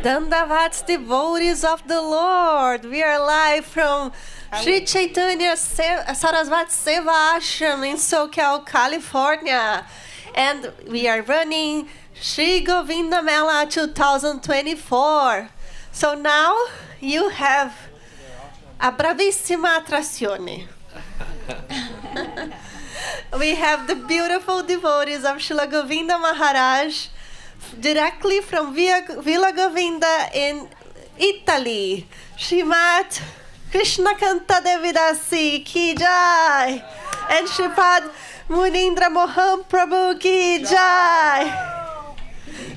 Dandavats, devotees of the Lord. We are live from Sri Chaitanya Saraswati Seva Ashram in SoCal, California. And we are running Sri Govinda Mela 2024. So now you have a bravissima attrazione. We have the beautiful devotees of Srila Govinda Maharaj directly from Villa Govinda in Italy. Srimati Krishna Kanta Devi ki jai, and Sripad Munindra Mohan Prabhu ki jai.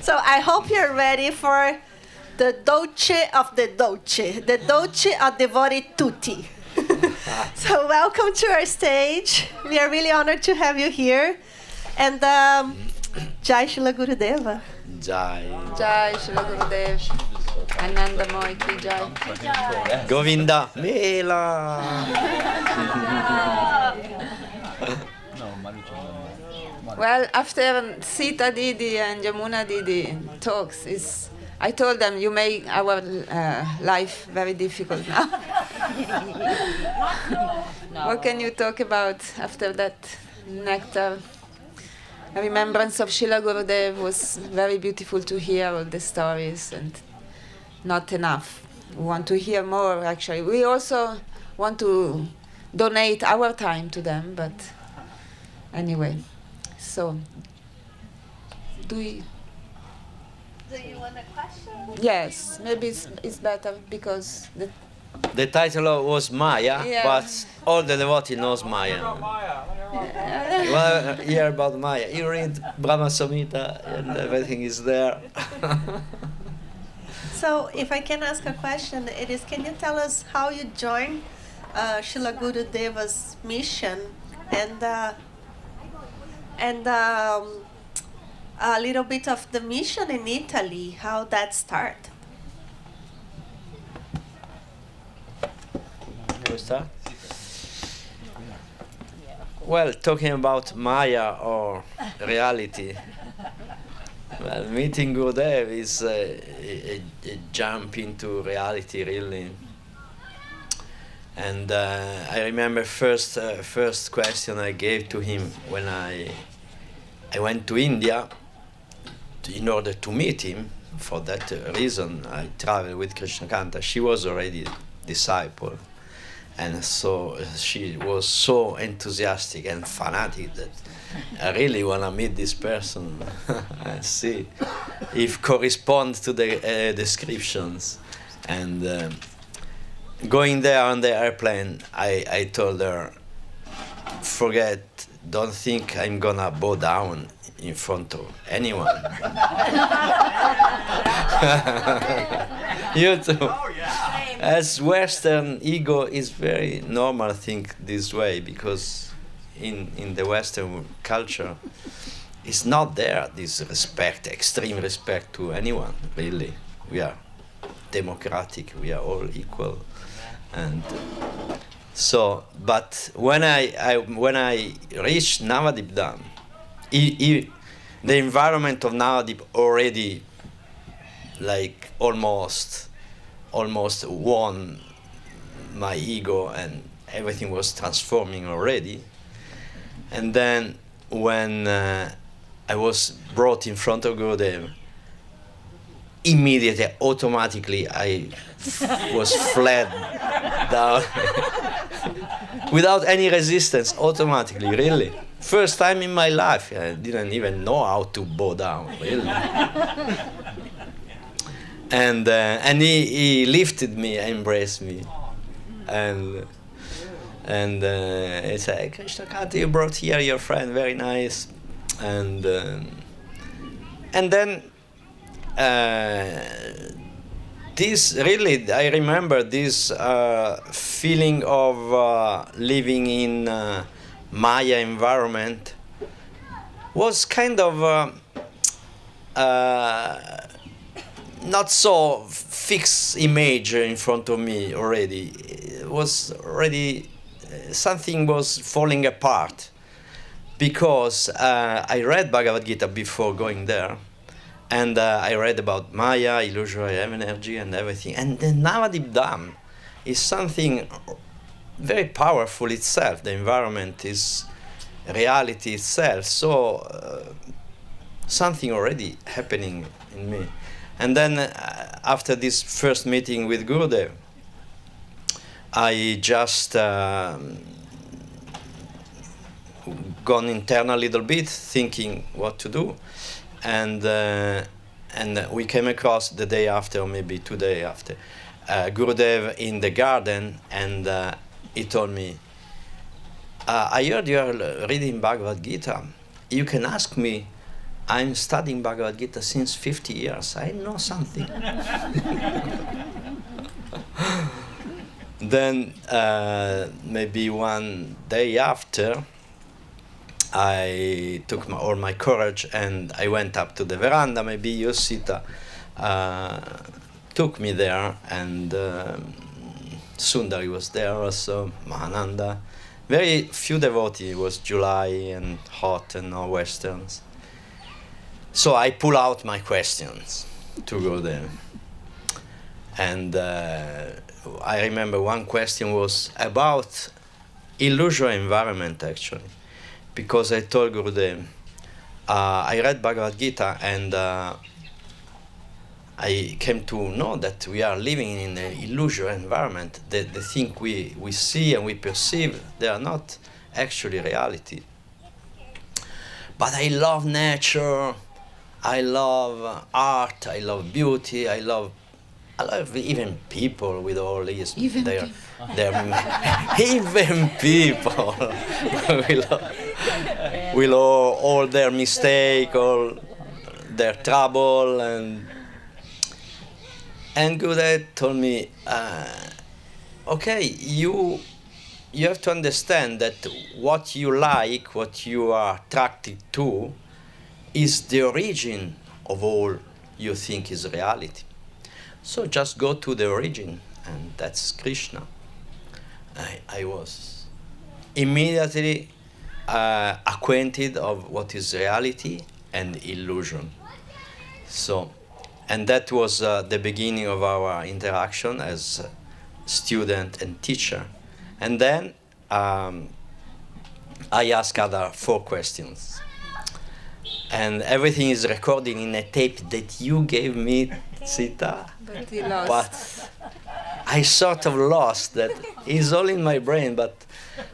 So I hope you're ready for the dolce of the dolce, the dolce of devoti tutti. So welcome to our stage. We are really honored to have you here. And Jai Srila Gurudeva. Jai. Jai Srila Gurudev. Ananda Moy ki jai. Govinda Mela. Well, after Sita Didi and Yamuna Didi talks, I told them, you make our life very difficult now. What can you talk about after that nectar? A remembrance of Srila Gurudev was very beautiful to hear all the stories, and not enough. We want to hear more, actually. We also want to donate our time to them, but anyway. So, do you want a question? Yes, maybe it's better because The title was Maya, yeah. But all the devotee knows Maya. Well, hear about Maya. You read Brahma Samhita and everything is there. So if I can ask a question, it is, can you tell us how you joined Srila Gurudeva's mission and a little bit of the mission in Italy, how that started? Well, talking about Maya or reality, well, meeting Gurudev is a jump into reality, really. And I remember first question I gave to him when I went to India in order to meet him. For that reason, I traveled with Krishna Kanta. She was already a disciple. And so she was so enthusiastic and fanatic that I really want to meet this person and see if corresponds to the descriptions. And going there on the airplane, I told her, forget, don't think I'm going to bow down in front of anyone. You too. Oh, yeah. As Western ego is very normal, I think, this way, because in the Western culture, it's not there, this respect, extreme respect to anyone, really. We are democratic, we are all equal. And so, but when I reached Navadip Dham, the environment of Navadip already, like, almost won my ego, and everything was transforming already. And then when I was brought in front of Gurudev, immediately, automatically, I was fled down without any resistance, automatically, really. First time in my life, I didn't even know how to bow down, really. And he lifted me, embraced me, and he said, Krishna Kanta, you brought here your friend, very nice, and then this really, I remember this feeling of living in Maya environment was kind of not so fixed image in front of me already. It was already, something was falling apart, because I read Bhagavad Gita before going there, And I read about Maya, illusory energy, and everything. And the Navadip Dam is something very powerful itself. The environment is reality itself. So something already happening in me. And then after this first meeting with Gurudev, I just gone internal a little bit, thinking what to do. And we came across the day after, or maybe 2 days after, Gurudev in the garden, and he told me, I heard you are reading Bhagavad Gita. You can ask me. I'm studying Bhagavad Gita since 50 years. I know something. Then maybe 1 day after, I took all my courage and I went up to the veranda. Maybe Yosita took me there, and Sundari was there also, Mahananda. Very few devotees. It was July and hot and no westerns. So I pull out my questions to go there. And I remember one question was about illusory environment, actually. Because I told Gurudev, I read Bhagavad Gita, and I came to know that we are living in an illusory environment. The things we see and we perceive, they are not actually reality. But I love nature, I love art, I love beauty, I love even people with all these. Even people with all their mistake, all their trouble, and Gurudev told me, okay, you have to understand that what you like, what you are attracted to, is the origin of all you think is reality. So just go to the origin, and that's Krishna. I was immediately acquainted of what is reality and illusion. So, and that was the beginning of our interaction as student and teacher. And then I asked other 4 questions. And everything is recorded in a tape that you gave me, Sita. But we lost. But I sort of lost that. It's all in my brain, but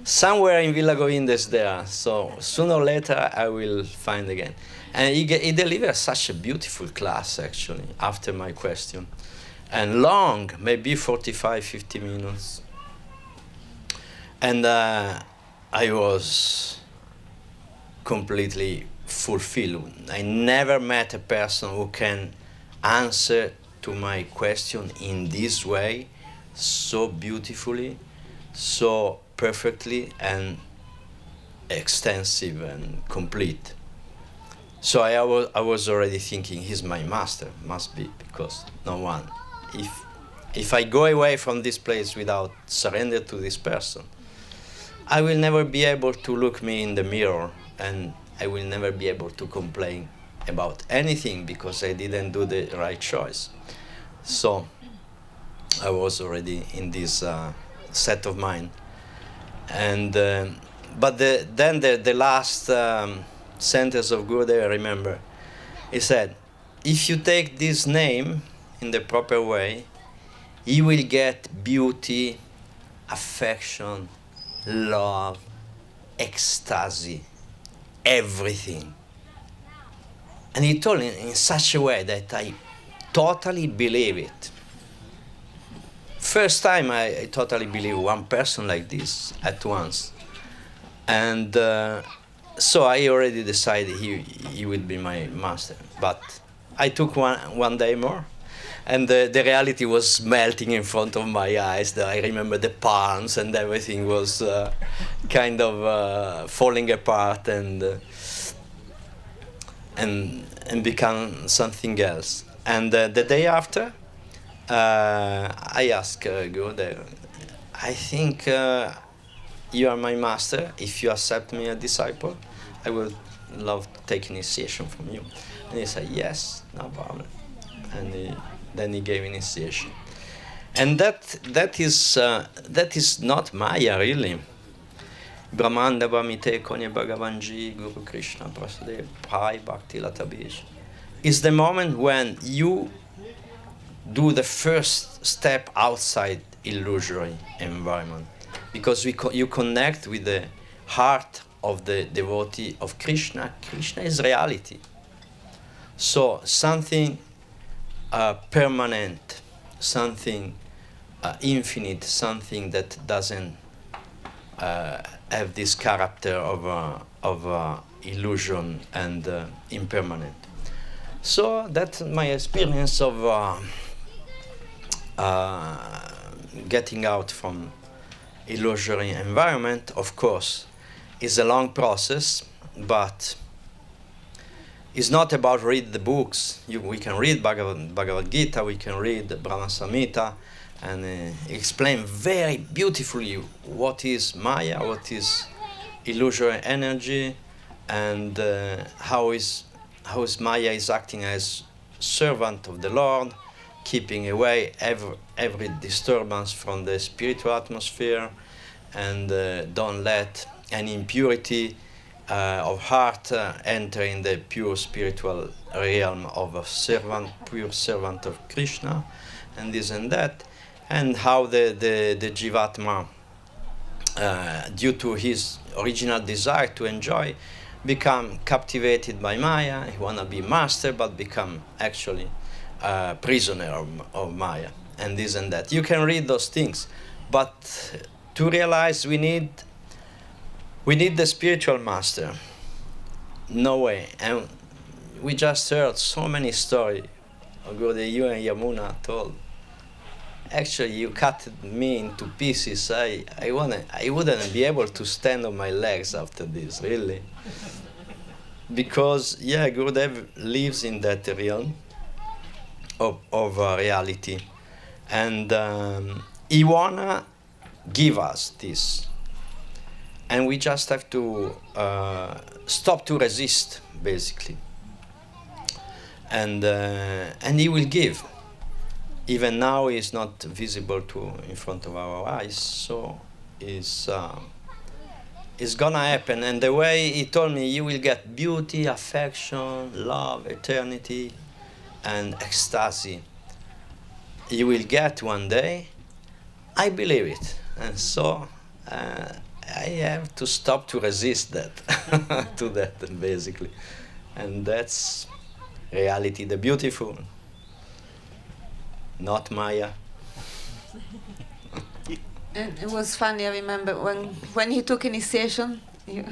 somewhere in Villa Govinda is there. So sooner or later I will find again. And he delivered such a beautiful class, actually, after my question. And long, maybe 45, 50 minutes. And I was completely fulfilled. I never met a person who can answer to my question in this way, so beautifully, so perfectly, and extensive and complete. So I was already thinking, he's my master, must be, because no one. If I go away from this place without surrender to this person, I will never be able to look me in the mirror, and I will never be able to complain about anything because I didn't do the right choice. So I was already in this set of mind. And but then the last sentence of Gurudev, I remember, he said, if you take this name in the proper way, you will get beauty, affection, love, ecstasy, everything. And he told it in such a way that I totally believe it. First time I totally believe one person like this at once. And so I already decided he would be my master. But I took one day more, and the reality was melting in front of my eyes. I remember the palms and everything was kind of falling apart and become something else. And the day after, I asked Gurudev, I think you are my master. If you accept me a disciple, I would love to take initiation from you. And he said, yes, no problem. And then he gave initiation. And that is not Maya, really. Brahmanda Bhamite Konye Bhagavanji Guru Krishna Prasade Pai Bhakti Latabish. Is the moment when you do the first step outside illusory environment, because you connect with the heart of the devotee of Krishna. Krishna is reality. So something permanent, something infinite, something that doesn't have this character of illusion and impermanent. So that's my experience of getting out from illusory environment. Of course, is a long process, but it's not about read the books. We can read Bhagavad Gita, we can read Brahma Samhita, and explain very beautifully what is Maya, what is illusory energy, and how is Maya is acting as servant of the Lord, keeping away every disturbance from the spiritual atmosphere, and don't let any impurity of heart enter in the pure spiritual realm of a servant, pure servant of Krishna, and this and that, and how the Jivatma, due to his original desire to enjoy, become captivated by Maya. He wanna be master, but become actually prisoner of Maya, and this and that. You can read those things, but to realize we need the spiritual master. No way. And we just heard so many stories of Gurudev you and Yamuna told. Actually, you cut me into pieces. I wouldn't be able to stand on my legs after this, really. Because, yeah, Gurudev lives in that realm of reality. And he wanna give us this. And we just have to stop to resist, basically. And he will give. Even now, it's not visible in front of our eyes, so it's gonna happen. And the way he told me, you will get beauty, affection, love, eternity, and ecstasy. You will get one day. I believe it, and so I have to stop to resist that, to that, basically. And that's reality, the beautiful, not Maya. And it was funny, I remember when he took initiation, it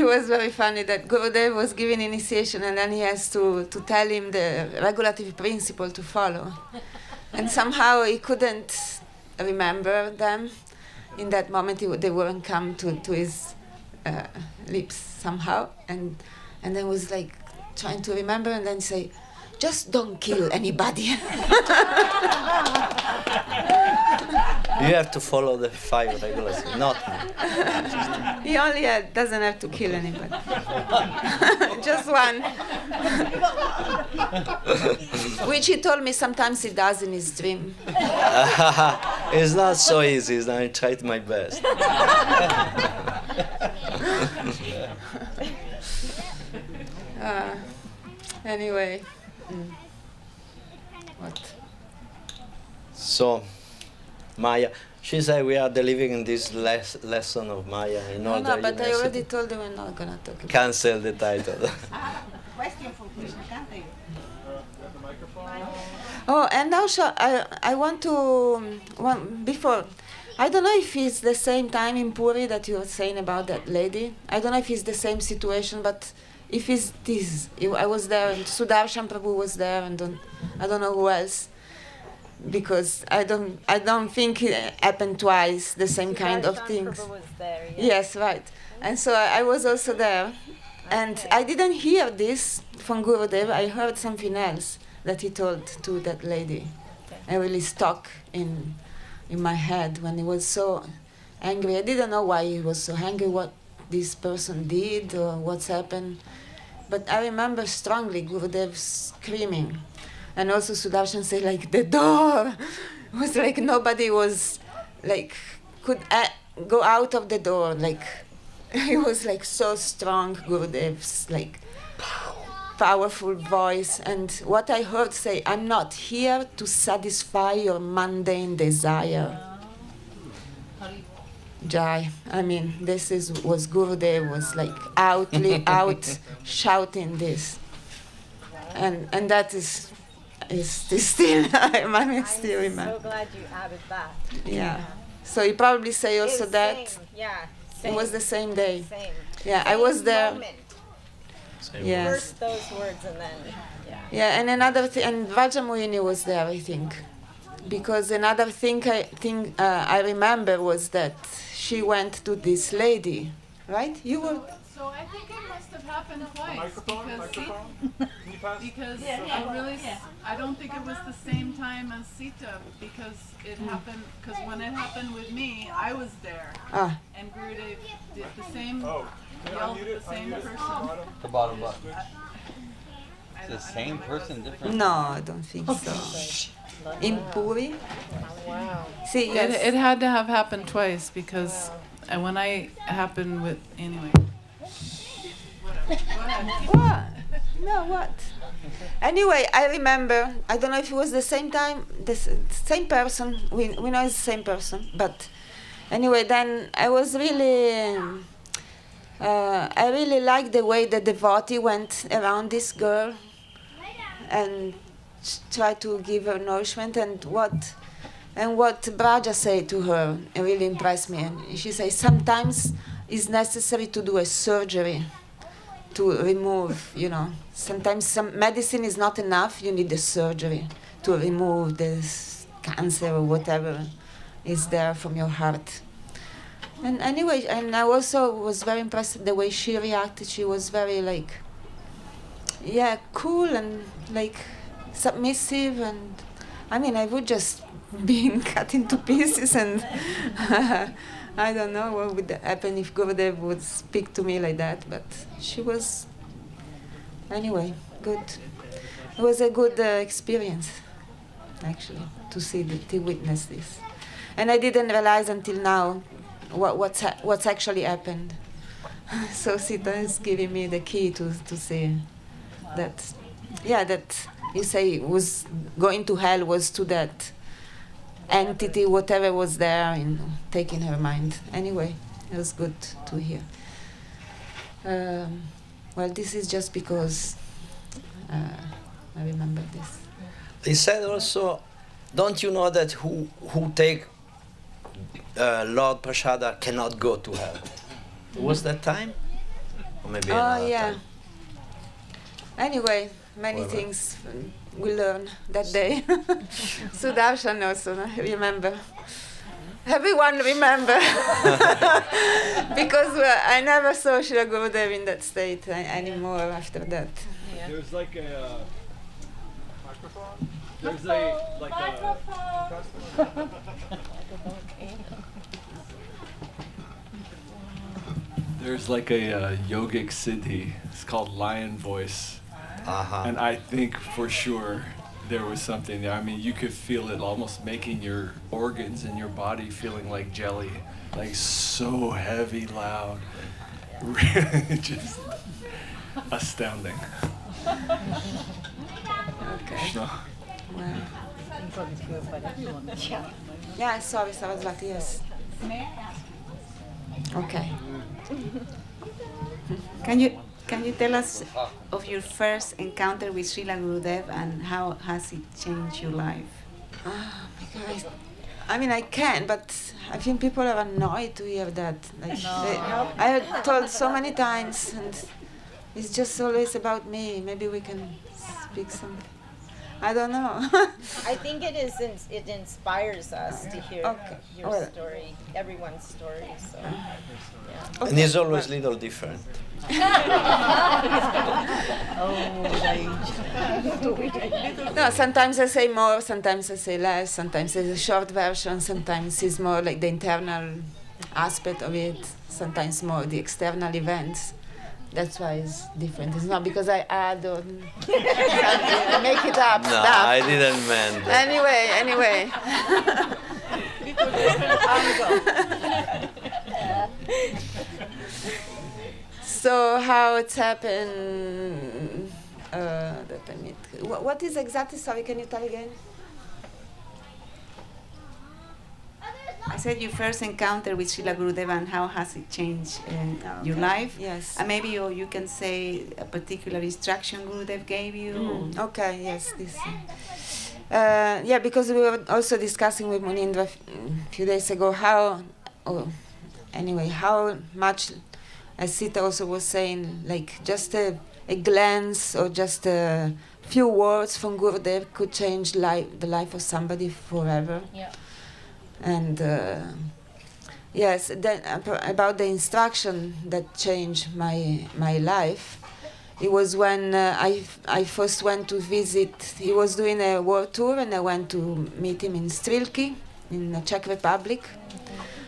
was very funny that Gurudev was giving initiation and then he has to tell him the regulative principle to follow. And somehow he couldn't remember them. In that moment, they wouldn't come to his lips somehow. And then was like trying to remember and then say, just don't kill anybody. You have to follow the 5 regulations, not me. He only doesn't have to kill anybody. Just one. Which he told me sometimes he does in his dream. It's not so easy, I tried my best. Anyway. What? So, Maya, she said we are delivering this lesson of Maya in order. No, but I already told them we're not going to talk about it. Cancel the title. Question from Krishna Kanta. Oh, and also I want to, before, I don't know if it's the same time in Puri that you were saying about that lady. I don't know if it's the same situation, but if it's this, I was there, and Sudarshan Prabhu was there, and I don't know who else, because I don't think it happened twice, the same kind of things. Prabhu was there, yeah. Yes, right. And so I was also there, and I didn't hear this from Gurudev. I heard something else that he told to that lady. I really stuck in my head when it was so angry. I didn't know why he was so angry, what this person did or what's happened. But I remember strongly Gurudev screaming. And also Sudarshan said, like, the door. It was like nobody was, like, could go out of the door. Like, it was like so strong, Gurudev's, like, powerful voice. And what I heard say, I'm not here to satisfy your mundane desire. Jai. I mean, was Gurudev was like out shouting this. And that is still, I still remember. I'm so glad you added that. Yeah. So you probably say also It's that. same, yeah. It was the same day. Same. Yeah, I Same was there. moment. Yes. First those words and then, yeah. Yeah, and another thing, and Vajramohini was there, I think, because another thing I remember was that she went to this lady, right? You were. So I think it must have happened twice because I don't think it was the same time as Sita because it happened because when it happened with me, I was there and Gurudev did the same, yelled at the same person. The bottom button. The same person, different. No, I don't think so. In Puri. Wow. See, yes. It had to have happened twice because when I happened with anyway. What? No, what? Anyway, I remember, I don't know if it was the same time, the same person, we know it's the same person, but anyway, then I was really, I really liked the way the devotee went around this girl and tried to give her nourishment, and what Braja said to her, it really impressed me. And she said, sometimes it's necessary to do a surgery to remove, sometimes some medicine is not enough, you need a surgery to remove this cancer or whatever is there from your heart. And anyway, and I also was very impressed the way she reacted. She was very cool and submissive, and I mean, I would just be cut into pieces and I don't know what would happen if Gurudev would speak to me like that, but she was, anyway, good. It was a good experience, actually, to witness this. And I didn't realize until now what's actually happened. So Sita is giving me the key to see that, that you say was going to hell was to that entity, whatever was there, taking her mind. Anyway, it was good to hear. Well, this is just because I remember this. They said also, don't you know that who take Lord Prasada cannot go to hell? Was that time? Or maybe another time? Anyway, many things we learn that day. Sudarshan also, remember. Everyone remember. Because I never saw Srila Gurudev in that state anymore after that. Yeah. There's like a microphone. There's a There's like a yogic siddhi. It's called lion voice. And I think for sure there was something there. I mean, you could feel it almost making your organs in your body feeling like jelly, like so heavy, loud, really just astounding. Krishna. Yeah, sorry, Sarasvati, yes. Okay. Can you tell us of your first encounter with Srila Gurudev and how has it changed your life? Oh my God. I mean, I can, but I think people are annoyed to hear that. I had told so many times, and it's just always about me. Maybe we can speak something. I don't know. I think it inspires us to hear your story, everyone's story. So, yeah. And it's always a little different. No, sometimes I say more, sometimes I say less, sometimes it's a short version, sometimes it's more like the internal aspect of it, sometimes more the external events. That's why it's different. It's not because I add or something, I make it up. No, stuff. I didn't mean that. Anyway. So how it's happened? What is exactly? Sorry, can you tell again? I said your first encounter with Srila Gurudeva and how has it changed your life? Yes. And maybe you can say a particular instruction Gurudev gave you. Okay, yes. This. Yeah, because we were also discussing with Munindra a few days ago how much, as Sita also was saying, like just a glance or just a few words from Gurudev could change the life of somebody forever. Yeah. And yes, then about the instruction that changed my life, it was when I first went to visit. He was doing a world tour, and I went to meet him in Strilky, in the Czech Republic,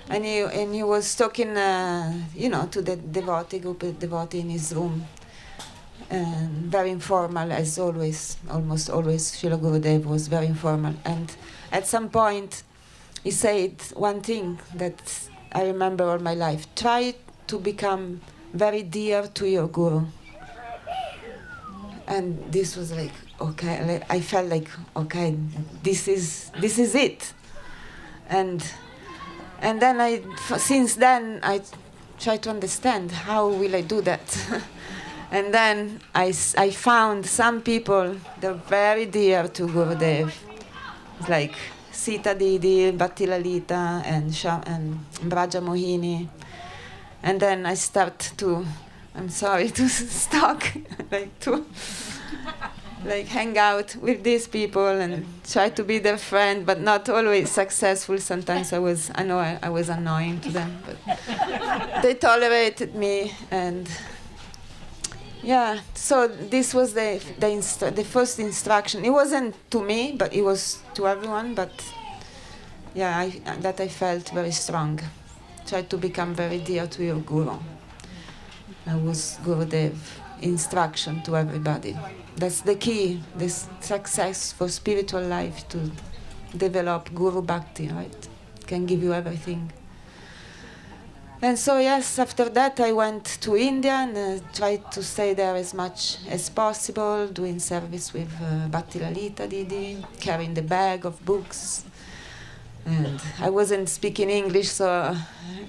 and he was talking, to the group of devotee in his room, and very informal as always. Almost always, Srila Gurudev was very informal, and at some point, he said one thing that I remember all my life: try to become very dear to your guru. And this was like, okay, I felt like, okay, this is it. And then since then I try to understand how will I do that. And then I found some people that are very dear to Gurudev, like Sita Didi, Bhakti Lalita, and Braja Mohini. And then I start to, I'm sorry to stalk, like hang out with these people and try to be their friend, but not always successful. Sometimes I was annoying to them, but they tolerated me. And yeah, so this was the first instruction. It wasn't to me, but it was to everyone. But yeah, I felt very strong. Try to become very dear to your guru. That was Gurudev instruction to everybody. That's the key. This success for spiritual life, to develop Guru Bhakti, right? Can give you everything. And so yes, after that I went to India and tried to stay there as much as possible, doing service with Bhakti Lalita Didi, carrying the bag of books. And I wasn't speaking English, so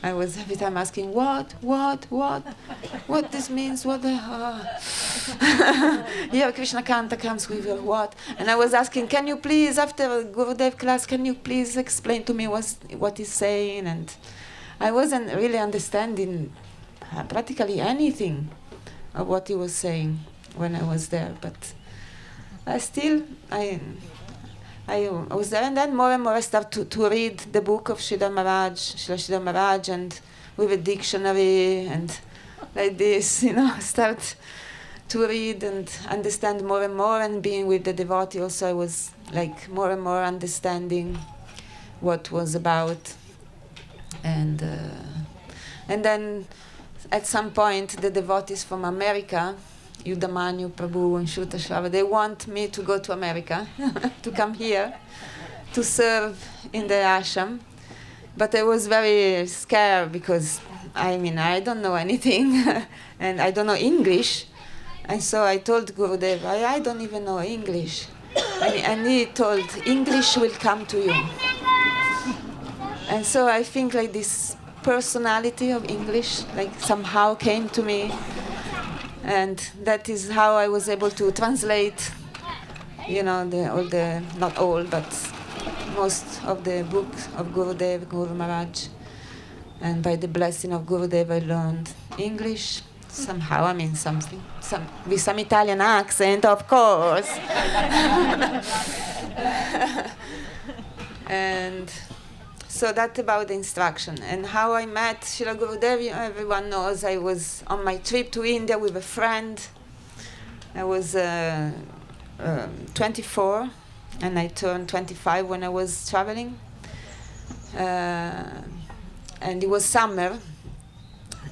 I was every time asking, what this means, what the, Here Krishna Kanta comes with what? And I was asking, can you please, after Gurudev class, can you please explain to me what he's saying? And I wasn't really understanding practically anything of what he was saying when I was there, but I was there, and then more and more I started to read the book of Sridhar Maharaj, and with a dictionary and like this, start to read and understand more and more, and being with the devotee also I was like more and more understanding what was about. And then at some point the devotees from America, Yudamanyu, Prabhu and Shutashava, they want me to go to America, to come here, to serve in the ashram. But I was very scared because, I don't know anything and I don't know English. And so I told Gurudev, I don't even know English. And he told, English will come to you. And so I think like this personality of English like somehow came to me. And that is how I was able to translate, not all, but most of the books of Gurudev, Guru Maharaj. And by the blessing of Gurudev, I learned English somehow. With some Italian accent, of course. And so that's about the instruction. And how I met Srila Gurudev, everyone knows I was on my trip to India with a friend. I was 24, and I turned 25 when I was traveling. and it was summer,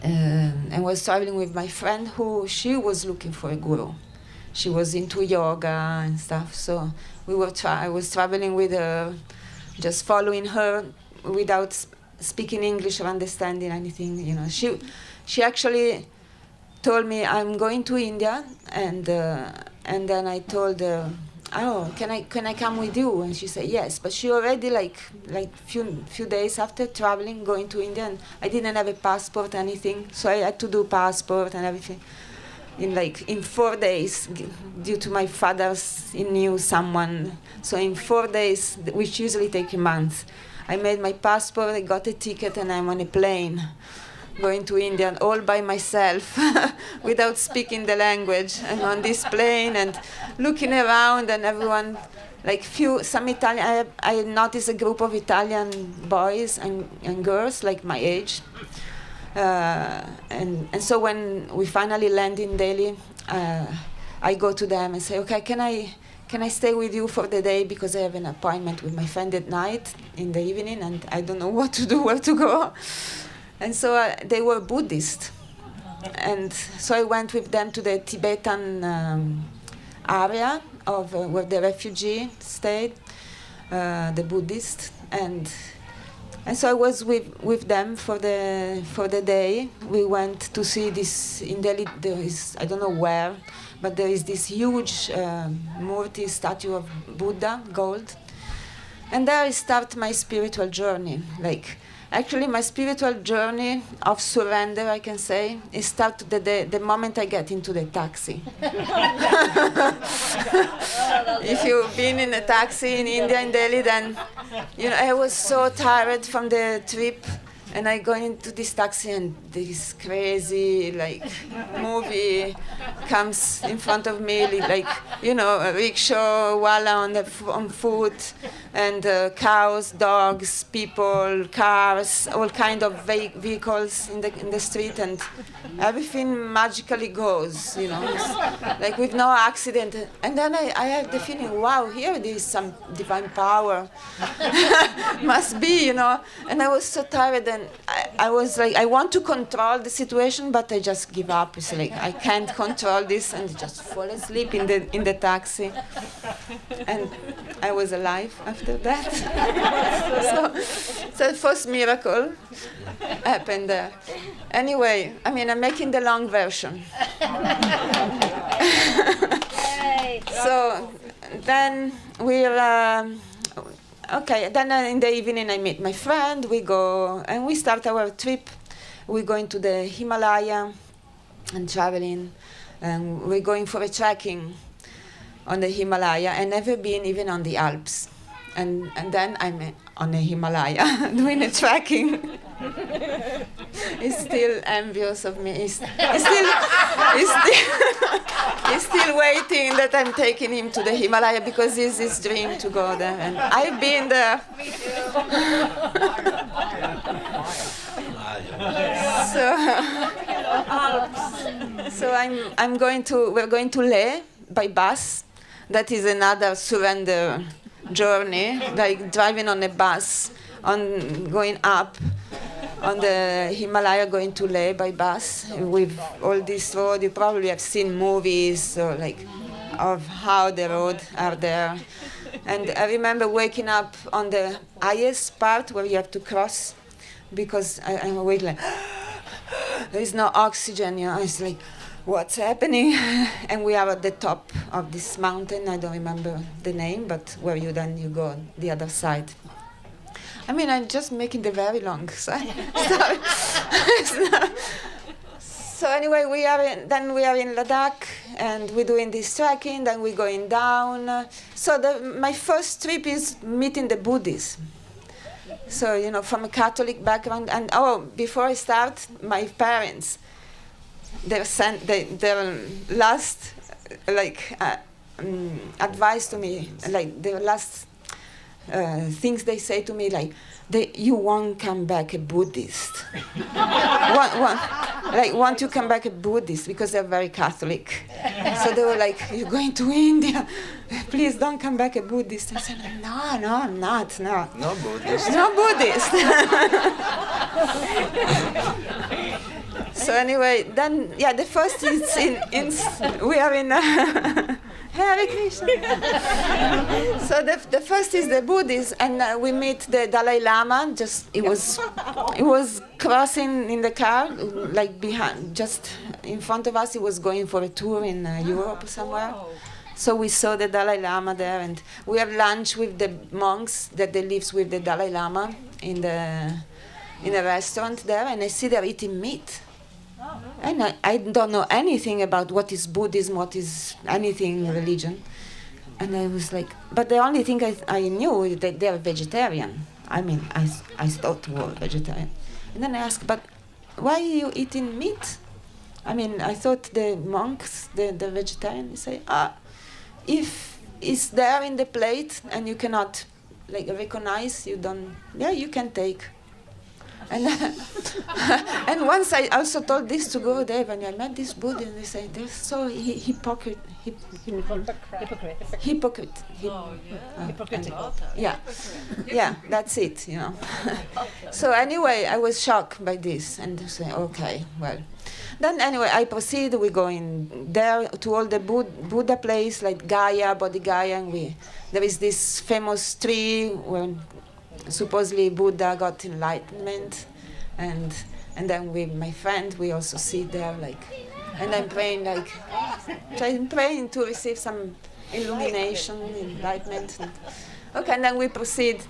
and was traveling with my friend she was looking for a guru. She was into yoga and stuff, so I was traveling with her, just following her without speaking English or understanding anything. She actually told me, I'm going to India, and then I told her, oh, can I come with you? And she said yes, but she already like few days after traveling, going to India, and I didn't have a passport, anything, so I had to do passport and everything in 4 days, due to my father's, he knew someone, so in 4 days, which usually take a month, I made my passport, I got a ticket, and I'm on a plane going to India all by myself without speaking the language. I'm on this plane and looking around, and everyone, some Italian, I noticed a group of Italian boys and girls like my age. And so when we finally land in Delhi, I go to them and say, okay, can I stay with you for the day, because I have an appointment with my friend at night in the evening, and I don't know what to do, where to go. And so they were Buddhist. And so I went with them to the Tibetan area of where the refugee stayed, the Buddhist. And so I was with them for the day. We went to see this, in Delhi, there is, I don't know where, but there is this huge Murti statue of Buddha, gold. And there I start my spiritual journey. Actually, my spiritual journey of surrender, I can say, it starts the moment I get into the taxi. If you've been in a taxi in India, in Delhi, then I was so tired from the trip, and I go into this taxi, and this crazy movie comes in front of me, a rickshaw, wala on foot, and cows, dogs, people, cars, all kind of vehicles in the street, and everything magically goes, with no accident. And then I had the feeling, wow, here there is some divine power, must be, And I was so tired, and I was I want to control the situation, but I just give up. It's I can't control this, and just fall asleep in the taxi. And I was alive after that. So the first miracle happened there. Anyway, I'm making the long version. So then we're okay. Then in the evening I meet my friend. We go and we start our trip. We go into the Himalaya and traveling, and we're going for a trekking on the Himalaya. I never been even on the Alps, and then I'm on the Himalaya doing a trekking. He's still envious of me. He's still waiting that I'm taking him to the Himalaya, because it's his dream to go there, and I've been there. So we're going to Leh by bus. That is another surrender journey, driving on a bus, going up on the Himalaya, going to Leh by bus with all this road. You probably have seen movies of how the roads are there. And I remember waking up on the highest part where you have to cross, because I'm awake there is no oxygen. It's what's happening? And we are at the top of this mountain. I don't remember the name, but where you go on the other side. I'm just making the very long side. So anyway, we are in Ladakh, and we're doing this trekking. Then we're going down. So my first trip is meeting the Buddhists. So from a Catholic background, and before I start, my parents, their last advice to me, their last things they say to me, like, you won't come back a Buddhist. Want to come back a Buddhist, because they're very Catholic. So they were like, you're going to India, please don't come back a Buddhist. I said, no, I'm not, no. No Buddhist. No Buddhist. So anyway, then, the first is we are in Hare Krishna. So the first is the Buddhist, and we meet the Dalai Lama. It was crossing in the car, like behind, just in front of us. He was going for a tour in Europe somewhere. So we saw the Dalai Lama there, and we have lunch with the monks that they live with the Dalai Lama in a restaurant there, and I see they're eating meat. And I don't know anything about what is Buddhism, what is anything religion. And I was like, but the only thing I knew is that they're vegetarian. I mean, I thought they were vegetarian. And then I asked, but why are you eating meat? I mean, I thought the monks, the vegetarian, they say, if it's there in the plate and you cannot recognize, you can take. And once I also told this to Gurudev, and I met this Buddha, and they say they're so hypocrite. Yeah, that's it, So anyway, I was shocked by this, and I say, okay, well. Then anyway, I proceed. We go in there to all the Buddha place, like Gaya, Bodhi Gaya, and there is this famous tree where supposedly Buddha got enlightenment, and then with my friend we also sit there and I'm praying praying to receive some illumination, enlightenment. And then we proceed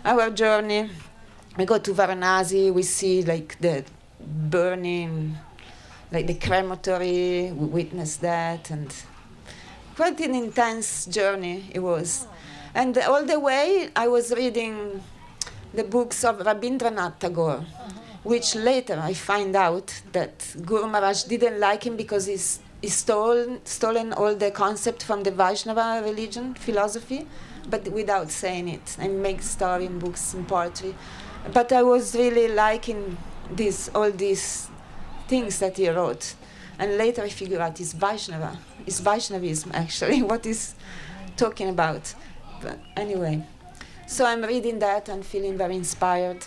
our journey. We go to Varanasi. We see the burning, the crematory. We witness that, and quite an intense journey it was. And all the way I was reading the books of Rabindranath Tagore, which later I find out that Guru Maharaj didn't like him because he's stolen all the concept from the Vaishnava religion, philosophy, but without saying it, and make story in books and poetry. But I was really liking all these things that he wrote. And later I figure out it's Vaishnava. It's Vaishnavism, actually, what he's talking about. But anyway, so I'm reading that and feeling very inspired.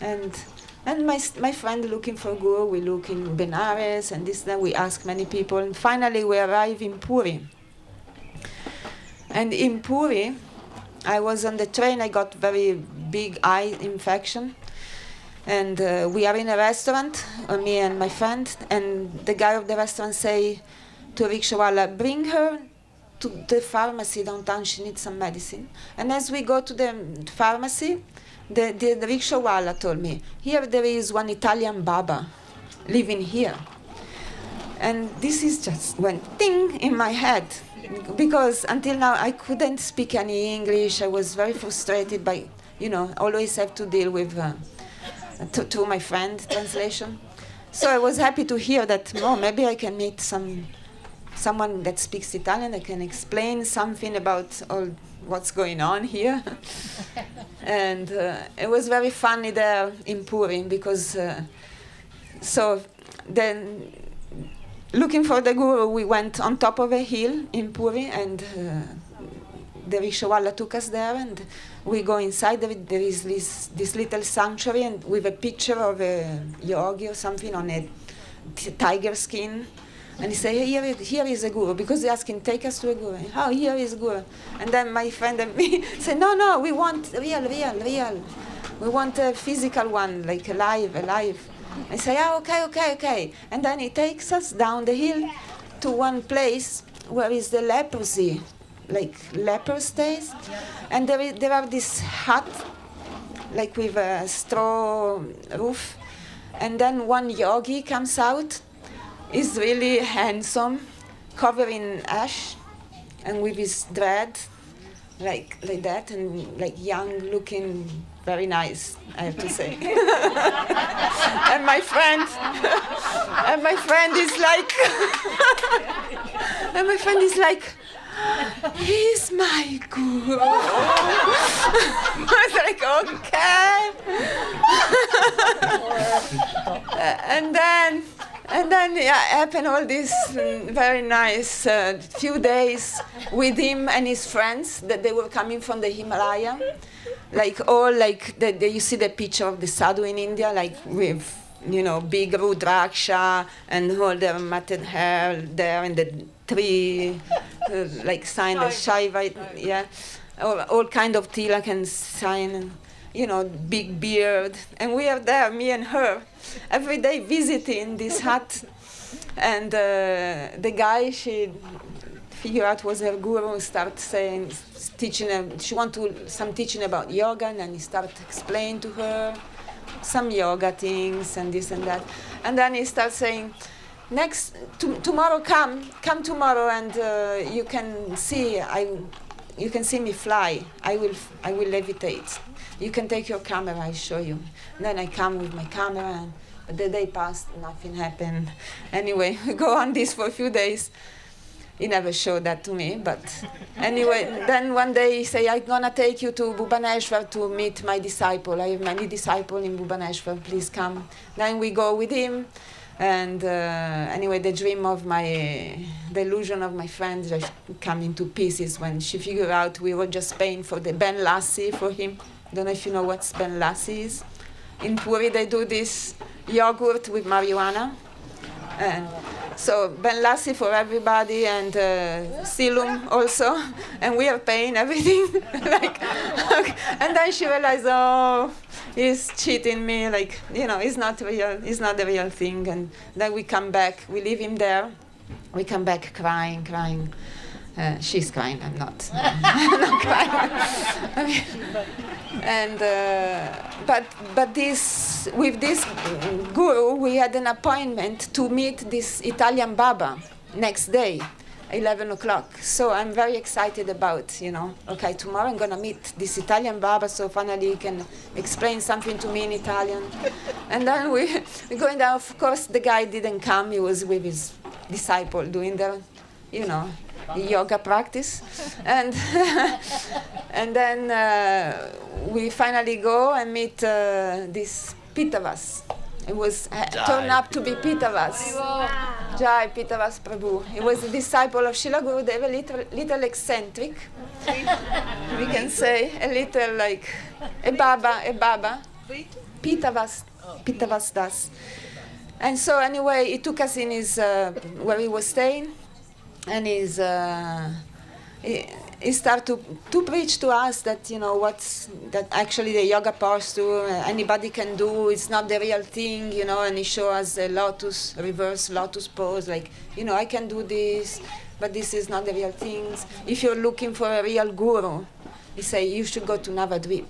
And my friend looking for Guru, we look in Benares and this, then we ask many people. And finally we arrive in Puri. And in Puri, I was on the train, I got very big eye infection. And we are in a restaurant, me and my friend, and the guy of the restaurant say to Rikshawala, bring her to the pharmacy downtown, she needs some medicine. And as we go to the pharmacy, the Rikshawala told me, here there is one Italian Baba living here. And this is just went ting in my head, because until now I couldn't speak any English. I was very frustrated by, always have to deal with to my friend translation. So I was happy to hear that, maybe I can meet someone that speaks Italian. I can explain something about all what's going on here. And it was very funny there in Puri, because so then looking for the Guru, we went on top of a hill in Puri, and the Rikshawala took us there, and we go inside. There is this little sanctuary, and with a picture of a yogi or something on a tiger skin. And he said, here is a Guru, because he asking, take us to a Guru. Oh, here is a Guru. And then my friend and me said, no, we want real. We want a physical one, like alive. I say, okay. And then he takes us down the hill to one place where is the leprosy, like leper stays. And there are this hut, like with a straw roof. And then one yogi comes out. He's really handsome, covered in ash, and with his dread, like that, and like young looking, very nice, I have to say. and my friend is like, he's my guru. I was like, okay. And then happened all this very nice few days with him and his friends that they were coming from the Himalaya, you see the picture of the sadhu in India, like with big rudraksha and all their matted hair there in the tree, like sign of Shaiva, all kind of tilak and sign, big beard, and we are there, me and her, every day visiting this hut, and the guy she figured out was her guru, start saying, teaching her, she want some teaching about yoga, and then he started explaining to her some yoga things and this and that, and then he starts saying, tomorrow come tomorrow, and you can see me fly. I will levitate. You can take your camera, I show you. And then I come with my camera, but the day passed, nothing happened. Anyway, we go on this for a few days. He never showed that to me, but anyway, then one day he say, I'm gonna take you to Bhubaneswar to meet my disciple. I have many disciples in Bhubaneswar, please come. Then we go with him, and anyway, the illusion of my friend just come into pieces when she figured out we were just paying for the Ben Lassi for him. Don't know if you know what Ben Lassi is. In Puri they do this yogurt with marijuana. And so Ben Lassi for everybody, and Silum also, and we are paying everything. And then she realized, he's cheating me, it's not real, it's not the real thing. And then we come back, we leave him there, we come back crying. She's crying, I'm not. I'm not crying. And but with this guru, we had an appointment to meet this Italian Baba next day, 11 o'clock. So I'm very excited about, okay, tomorrow I'm gonna meet this Italian Baba, so finally he can explain something to me in Italian. And then we're going down. Of course, the guy didn't come. He was with his disciple doing the, yoga practice, and and then we finally go and meet this Pitavas. It was turned up to be Pitavas. Jai Pitavas Prabhu. He was a disciple of Srila Gurudev, a little eccentric. We can say a little like a Baba. Pitavas Das. And so anyway, he took us in his where he was staying. And he started to preach to us that that actually the yoga posture anybody can do. It's not the real thing, And he showed us a reverse lotus pose, I can do this, but this is not the real things. If you're looking for a real guru, he say you should go to Navadvip,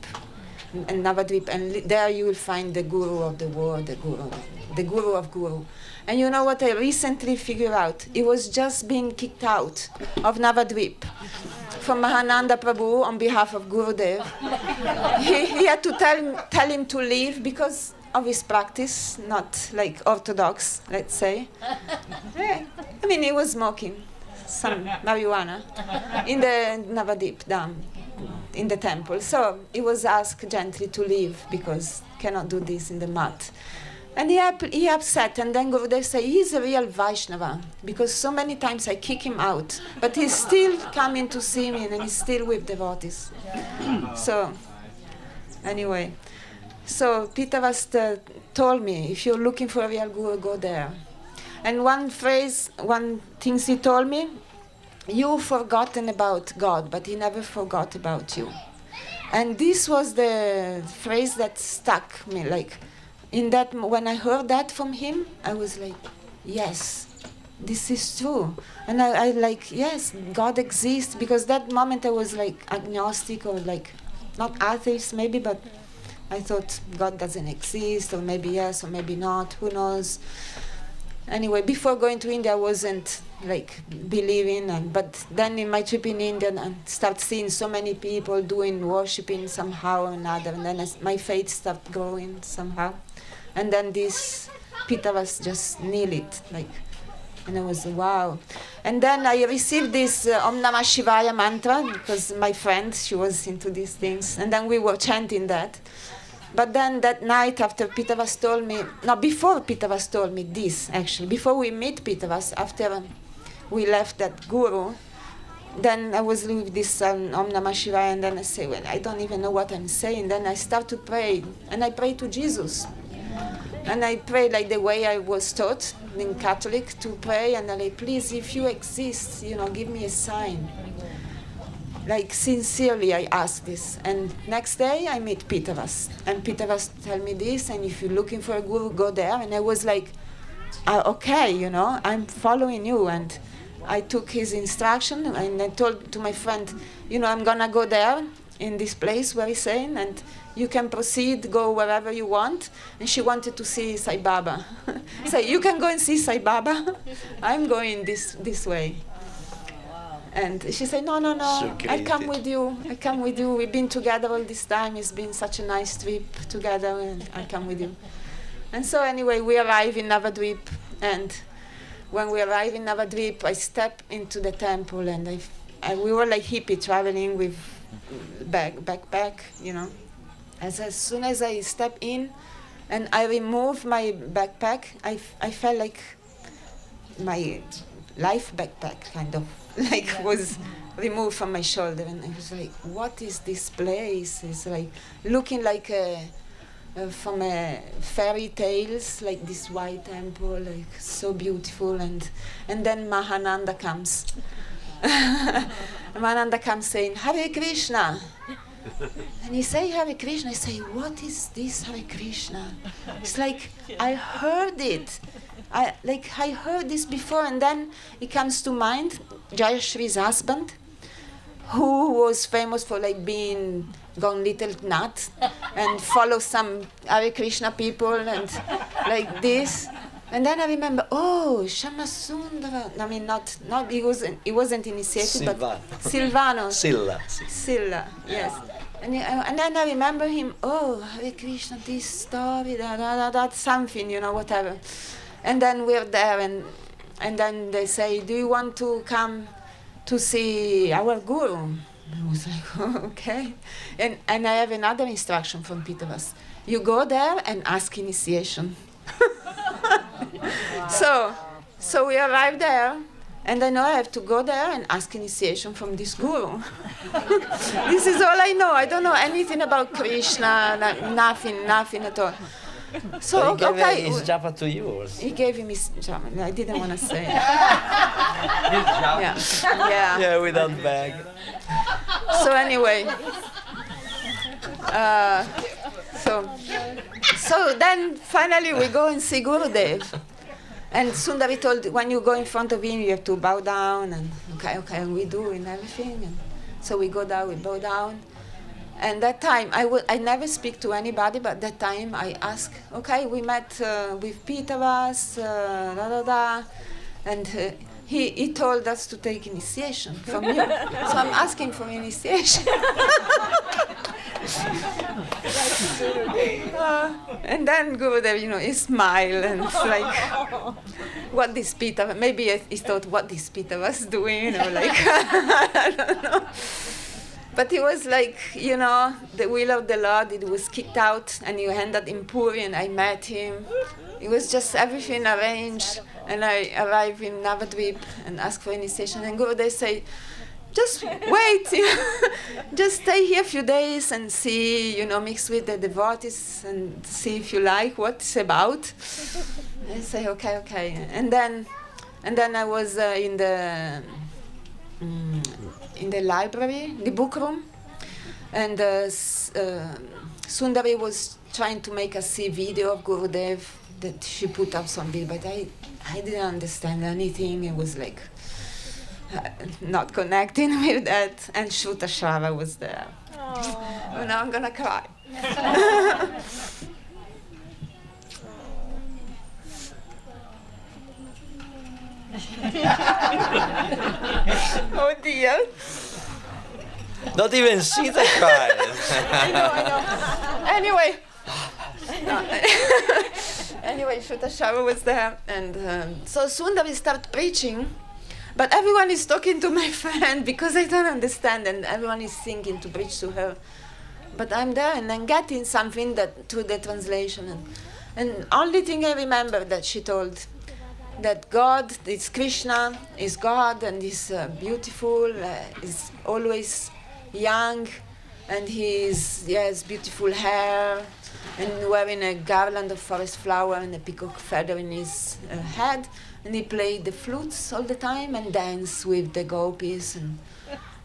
and there you will find the guru of the world, the guru of guru. And you know what I recently figured out? He was just being kicked out of Navadvip from Mahananda Prabhu on behalf of Gurudev. He had to tell him to leave because of his practice, not like orthodox, let's say. He was smoking some marijuana in the Navadvip Dham, in the temple. So he was asked gently to leave because cannot do this in the mat. And he upset, and then Gurudev said, he's a real Vaishnava, because so many times I kick him out, but he's still coming to see me, and he's still with devotees. So, anyway, Pitavas told me, if you're looking for a real guru, go there. And one thing he told me, you've forgotten about God, but he never forgot about you. And this was the phrase that stuck me, when I heard that from him, I was like, yes, this is true. And I yes, God exists, because that moment I was agnostic, or not atheist maybe, but I thought God doesn't exist, or maybe yes, or maybe not, who knows. Anyway, before going to India, I wasn't believing, but then in my trip in India, I start seeing so many people worshipping somehow or another, and then my faith started growing somehow. And then this Pitavas just nailed it, And I was, wow. And then I received this Om Namah Shivaya mantra, because my friend, she was into these things. And then we were chanting that. But then that night after Pitavas told me, no, before Pitavas told me this, actually, before we meet Pitavas, after we left that guru, then I was with this Om Namah Shivaya, and then I say, well, I don't even know what I'm saying. Then I start to pray, and I pray to Jesus. And I pray like the way I was taught in Catholic to pray, and I like, please, if you exist, give me a sign. Like, sincerely, I ask this. And next day, I meet Pitavas. And Pitavas tell me this, and if you're looking for a guru, go there. And I was like, okay, I'm following you. And I took his instruction, and I told to my friend, I'm going to go there in this place where he's saying, and you can proceed, go wherever you want. And she wanted to see Sai Baba. So you can go and see Sai Baba. I'm going this way. And she said, no, I come with you. We've been together all this time. It's been such a nice trip together, and I come with you. And so anyway, we arrive in Navadvip, and when we arrive in Navadvip, I step into the temple, and we were like hippie traveling with backpack, As soon as I step in, and I remove my backpack, I felt like my life backpack kind of was removed from my shoulder, and I was like, what is this place? It's like looking like from fairy tales, like this white temple, like so beautiful. And then Mahananda comes. Mahananda comes saying, Hare Krishna. And he say Hare Krishna. I say, what is this Hare Krishna? It's like, I heard it. I heard this before, and then it comes to mind Jayashree's husband, who was famous for being gone little nut and follow some Hare Krishna people and like this. And then I remember, Shamasundara. I mean, not he wasn't initiated, but Silvano. Silla, yes. And then I remember him, Hare Krishna, this story, something, whatever. And then we're there, and then they say, do you want to come to see our guru? I was like, okay. And I have another instruction from Pitavas. You go there and ask initiation. So we arrived there, and I know I have to go there and ask initiation from this guru. This is all I know. I don't know anything about Krishna, nothing at all. So he gave his japa to you. He gave him his japa. I didn't want to say it. Yeah, without bag. So anyway, so then finally we go and see Gurudev. And Sundari told, when you go in front of him, you have to bow down. And okay, and we do and everything. And so we go down, we bow down. And that time, I never speak to anybody, but that time I ask, okay, we met with Pitavas, and he told us to take initiation from you. So I'm asking for initiation. And then Gurudev, he smiled and it's like, what this Pitavas, maybe he thought, what this Pitavas doing, or like, I don't know. But it was like, the will of the Lord, it was kicked out, and he ended in Puri, and I met him. It was just everything arranged, and I arrived in Navadvip and asked for initiation. And Gurudev say, just wait, just stay here a few days and see, mix with the devotees and see if you like what it's about. I say, okay. And then I was in the library, the book room, and Sundari was trying to make us see video of Gurudev that she put up some video, but I didn't understand anything. It was like not connecting with that, and Shruta Shara was there. Oh, now I'm gonna cry. Oh dear. Not even Sita cried. I know. Anyway. anyway, Shutashava was there, and so soon we start preaching, but everyone is talking to my friend because I don't understand, and everyone is thinking to preach to her. But I'm there, and I'm getting something that through the translation, and only thing I remember that she told, that God, is Krishna, is God, and is beautiful, is always young, and he has beautiful hair, and wearing a garland of forest flower and a peacock feather in his head, and he played the flutes all the time and danced with the gopis, and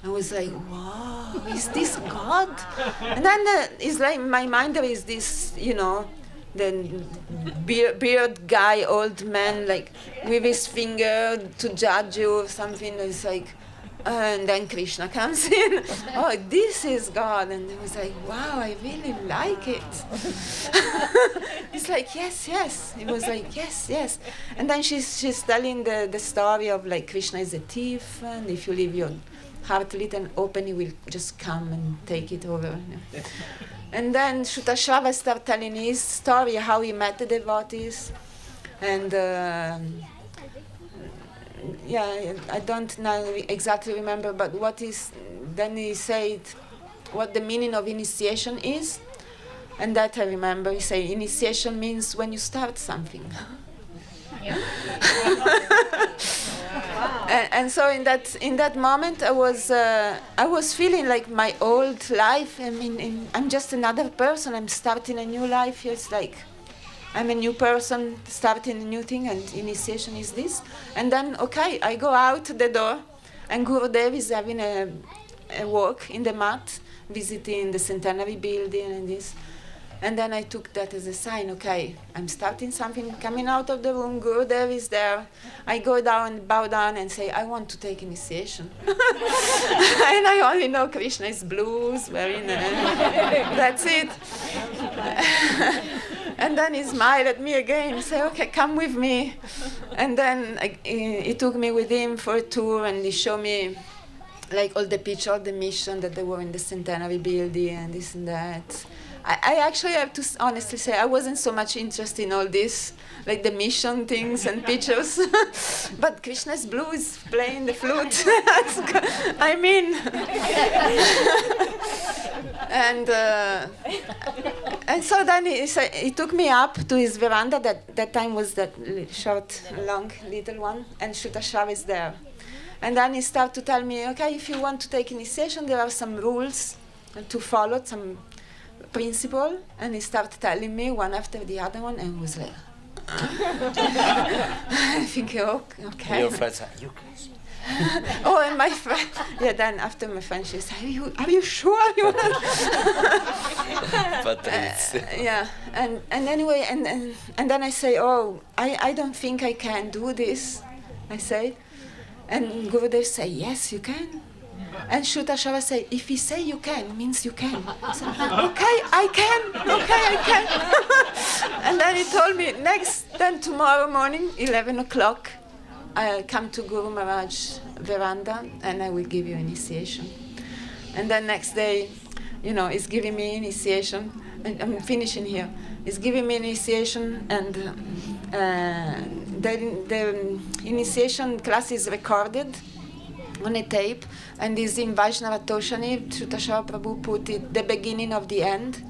I was like, wow, is this God? And then it's like in my mind there is this, the beard guy, old man, like with his finger to judge you or something. It's like, and then Krishna comes in. Oh, this is God. And it was like, wow, I really like it. It's like, yes, yes. It was like, yes, yes. And then she's telling the story of like Krishna is a thief, and if you leave your heart little open, he will just come and take it over. And then Shutashava started telling his story, how he met the devotees. And I don't now exactly remember, but then he said what the meaning of initiation is. And that I remember. He said, initiation means when you start something. Yeah. And so in that moment, I was feeling like my old life. I mean, I'm just another person. I'm starting a new life. It's like I'm a new person starting a new thing, and initiation is this. And then, okay, I go out the door, and Gurudev is having a walk in the mat, visiting the centenary building and this. And then I took that as a sign, okay, I'm starting something, coming out of the room, Gurudev is there. I go down, bow down and say, I want to take initiation. And I only know Krishna is blues, that's it. And then he smiled at me again, he said, okay, come with me. And then he took me with him for a tour, and he showed me like all the pictures of the mission that they were in the centenary building and this and that. I actually have to honestly say I wasn't so much interested in all this, like the mission things and pictures. But Krishna's blues playing the flute. I mean, and so then he took me up to his veranda. That time was that short, long, little one, and Shutashava is there. And then he started to tell me, okay, if you want to take initiation, there are some rules to follow, some principle, and he started telling me one after the other one, and was like, I think, okay. Your friends are, you can. Oh, and my friend, then after my friend, she said, are you sure you want But it's yeah, and anyway, and then I say, I don't think I can do this, I say. And Gurudev say, yes, you can. And Shutashava say, if he say you can, means you can. So, okay, I can. And then he told me, then tomorrow morning, 11 o'clock, I'll come to Guru Maharaj veranda, and I will give you initiation. And then next day, he's giving me initiation. And I'm finishing here. He's giving me initiation, and the initiation class is recorded on a tape, and is in Vaishnava Toshani. Shutashava Prabhu put it the beginning of the end,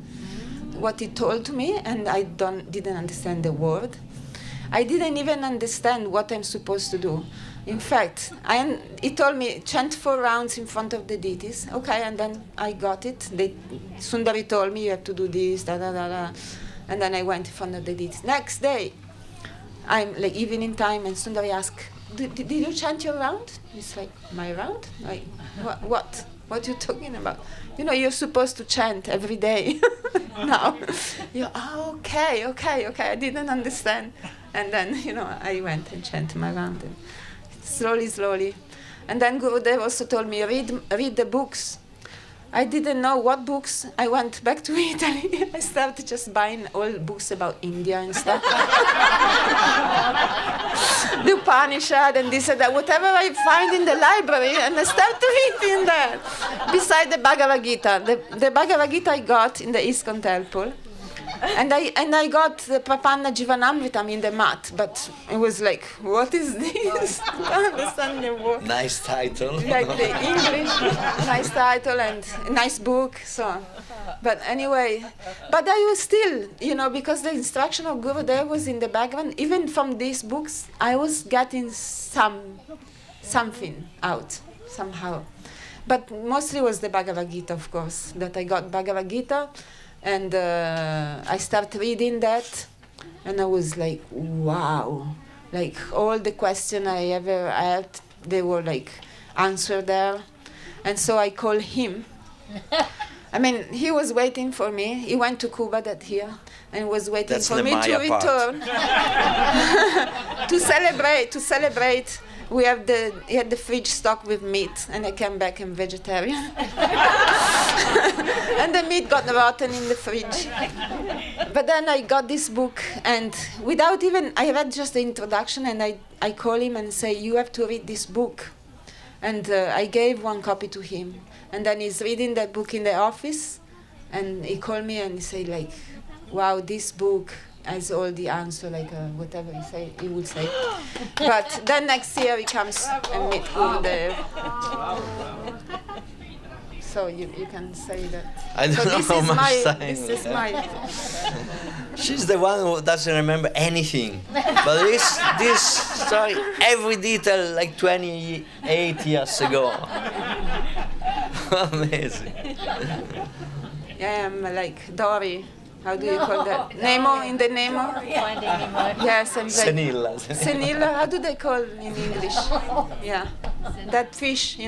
what he told me, and I didn't understand the word. I didn't even understand what I'm supposed to do. In fact, he told me, chant 4 rounds in front of the deities. Okay, and then I got it. Sundari told me, you have to do this, and then I went in front of the deities. Next day, I'm like evening time, and Sundari asked, did you chant your round? It's like, my round? Like, what? What are you talking about? You're supposed to chant every day. Now, okay. I didn't understand. And then, I went and chanted my round. And slowly. And then Gurudev also told me, read the books. I didn't know what books. I went back to Italy. I started just buying all books about India and stuff. The Upanishad and this and that, whatever I find in the library, and I started reading that. Beside the Bhagavad Gita. The Bhagavad Gita I got in the ISKCON temple. And I got the Prapanna Jivanamritam in the mat, but it was like, what is this? I don't understand the word. Nice title. Like the English, nice title and nice book. So, but anyway, but I was still, because the instruction of Gurudev was in the background. Even from these books, I was getting something out somehow. But mostly was the Bhagavad Gita, of course, that I got Bhagavad Gita, and I started reading that, and I was like, wow. Like, all the questions I ever had, they were, like, answered there. And so I called him. I mean, he was waiting for me. He went to Cuba that year and was waiting for me to return. to celebrate. He had the fridge stocked with meat, and I came back and vegetarian. And the meat got rotten in the fridge. But then I got this book, and without even, I read just the introduction, and I call him and say, you have to read this book. And I gave one copy to him. And then he's reading that book in the office, and he called me and he said, like, wow, this book has all the answer, like whatever he would say. But then next year he comes and meet Gurudev. So you can say that. I don't know how much time. This is my. She's the one who doesn't remember anything. But this story, every detail, like 28 years ago. Amazing. Yeah, I'm like Dory. How do you call that? Nemo, in the Nemo? Yes, I'm like... Senilla. Senilla, how do they call in English? Yeah, that fish,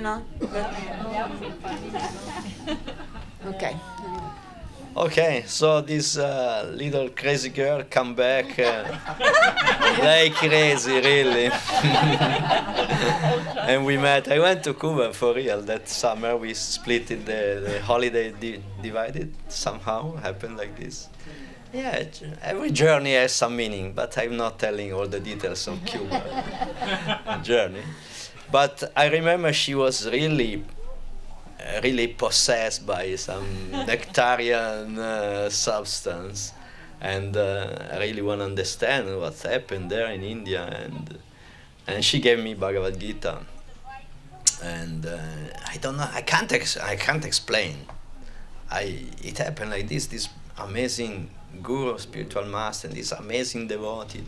Okay. Okay, so this little crazy girl come back like crazy, really. And we met. I went to Cuba for real that summer. We split it, the holiday divided somehow, happened like this. Yeah, every journey has some meaning, but I'm not telling all the details of Cuba journey. But I remember she was really possessed by some nectarian substance, and I really want to understand what happened there in India, and she gave me Bhagavad Gita, and I don't know, I can't explain. It happened like this amazing guru, spiritual master, and this amazing devotee.